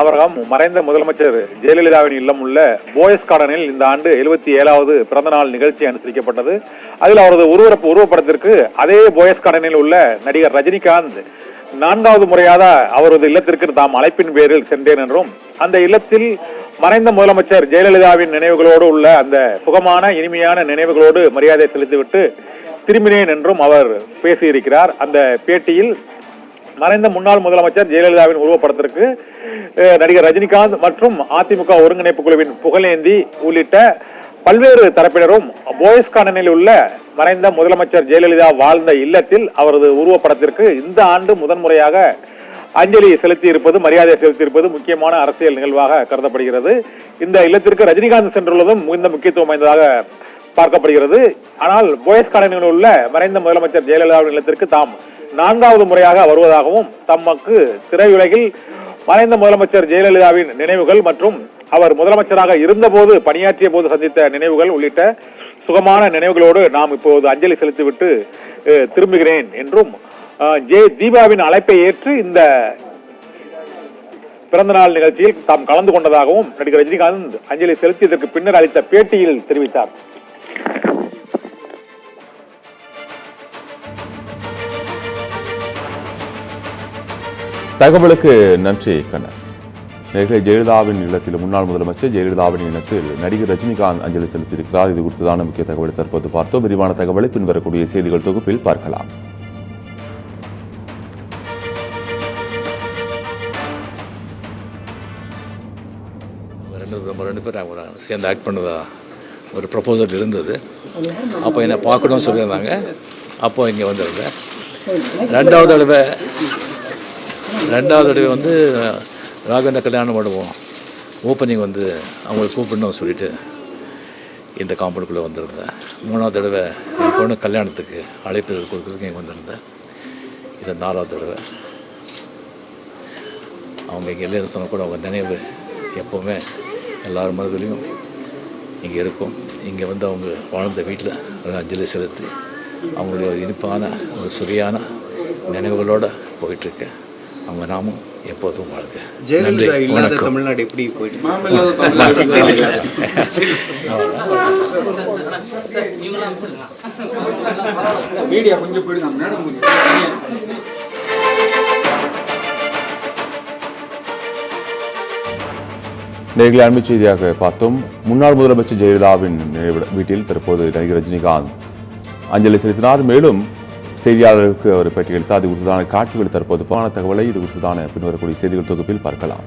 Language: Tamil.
அவரகம் மறைந்த முதலமைச்சர் ஜெயலலிதாவின் இல்லம் உள்ள போயஸ் கார்டனில் இந்த ஆண்டு 77வது பிறந்த நாள் நிகழ்ச்சி அனுசரிக்கப்பட்டது. அதில் அவரது உருவப்படத்திற்கு அதே போயஸ் கார்டனில் உள்ள நடிகர் ரஜினிகாந்த் 4வது முறையாக அவரது இல்லத்திற்கு தாம் அழைப்பின் பேரில் சென்றேன் என்றும், அந்த இல்லத்தில் மறைந்த முதலமைச்சர் ஜெயலலிதாவின் நினைவுகளோடு உள்ள அந்த சுகமான இனிமையான நினைவுகளோடு மரியாதை செலுத்திவிட்டு திரும்பினேன் என்றும் அவர் பேசியிருக்கிறார். அந்த பேட்டியில் மறைந்த முன்னாள் முதலமைச்சர் ஜெயலலிதாவின் உருவப்படத்திற்கு நடிகர் ரஜினிகாந்த் மற்றும் அதிமுக ஒருங்கிணைப்பு குழுவின் புகழேந்தி உள்ளிட்ட பல்வேறு தரப்பினரும் போயஸ் கார்டனில் உள்ள மறைந்த முதலமைச்சர் ஜெயலலிதா வாழ்ந்த இல்லத்தில் அவரது உருவப்படத்திற்கு இந்த ஆண்டு முதன்முறையாக அஞ்சலி செலுத்தியிருப்பது, மரியாதை செலுத்தியிருப்பது முக்கியமான அரசியல் நிகழ்வாக கருதப்படுகிறது. இந்த இல்லத்திற்கு ரஜினிகாந்த் சென்றுள்ளதும் மிகுந்த முக்கியத்துவம் வாய்ந்ததாக பார்க்கப்படுகிறது. ஆனால் போயஸ் கார்டனில் உள்ள மறைந்த முதலமைச்சர் ஜெயலலிதாவின் இல்லத்திற்கு தாம் 4வது முறையாக வருவதாகவும், தமக்கு திரையுலகில் மறைந்த முதலமைச்சர் ஜெயலலிதாவின் நினைவுகள் மற்றும் அவர் முதலமைச்சராக இருந்தபோது பணியாற்றிய போது சந்தித்த நினைவுகள் உள்ளிட்ட சுகமான நினைவுகளோடு நாம் இப்போது அஞ்சலி செலுத்திவிட்டு திரும்புகிறேன் என்றும், தீபாவின் அழைப்பை ஏற்று இந்த பிறந்த நாள் நிகழ்ச்சியில் தாம் கலந்து கொண்டதாகவும் நடிகர் ரஜினிகாந்த் அஞ்சலி செலுத்தியதற்கு பின்னர் அளித்த பேட்டியில் தெரிவித்தார். தகவலுக்கு நன்றி கண்ணன். நேர்களை ஜெயலலிதாவின் இல்லத்தில் முன்னாள் முதலமைச்சர் ஜெயலலிதாவின் இல்லத்தில் நடிகர் ரஜினிகாந்த் அஞ்சலி செலுத்தியிருக்கிறார். இது குறித்ததான முக்கிய தகவலை தற்போது பார்த்தோம். விரிவான தகவலை பின்வரக்கூடிய செய்திகள் தொகுப்பில் பார்க்கலாம். ரெண்டு பேர் அவங்க சேர்ந்து ஆக்ட் பண்ணதா ஒரு ப்ரப்போசல் இருந்தது. அப்போ என்னை பார்க்கணும்னு சொல்லியிருந்தாங்க. அப்போ இங்கே வந்திருந்தேன். ரெண்டாவது தடவை வந்து ராகவேந்திர கல்யாண மண்டபம் ஓப்பனிங் வந்து அவங்களை கூப்பிடணும் சொல்லிட்டு இந்த காம்பவுண்டுக்குள்ளே வந்திருந்தேன். 3வது தடவை என் பொண்ணு கல்யாணத்துக்கு அழைப்பு கொடுக்குறதுக்கு இங்கே வந்திருந்தேன். இது 4வது தடவை. அவங்க இங்கே இல்லைன்னு சொன்னால் கூட அவங்க நினைவு எப்போவுமே எல்லார் மனதிலையும் இங்கே இருக்கும். இங்கே வந்து அவங்க வாழ்ந்த வீட்டில் ஒரு அஞ்சலி செலுத்தி அவங்களுடைய ஒரு இனிப்பான ஒரு சுவையான நினைவுகளோடு போயிட்டுருக்கேன். அவங்க நாமும் எப்போதும் வாழ்க. நன்றி, வணக்கம். தமிழ்நாடு எப்படி போயிட்டு மீடியா கொஞ்சம் போயிடுங்க மேடம். நேர்களை அண்மை செய்தியாக பார்த்தோம். முன்னாள் முதலமைச்சர் ஜெயலலிதாவின் வீட்டில் தற்போது நடிகர் ரஜினிகாந்த் அஞ்சலி செலுத்தினார். மேலும் செய்தியாளர்களுக்கு அவர் பேட்டியளித்தார். அது குறித்தான காட்சிகள் தற்போது தகவலை இது குறித்தான பின்வரக்கூடிய செய்திகள் தொகுப்பில் பார்க்கலாம்.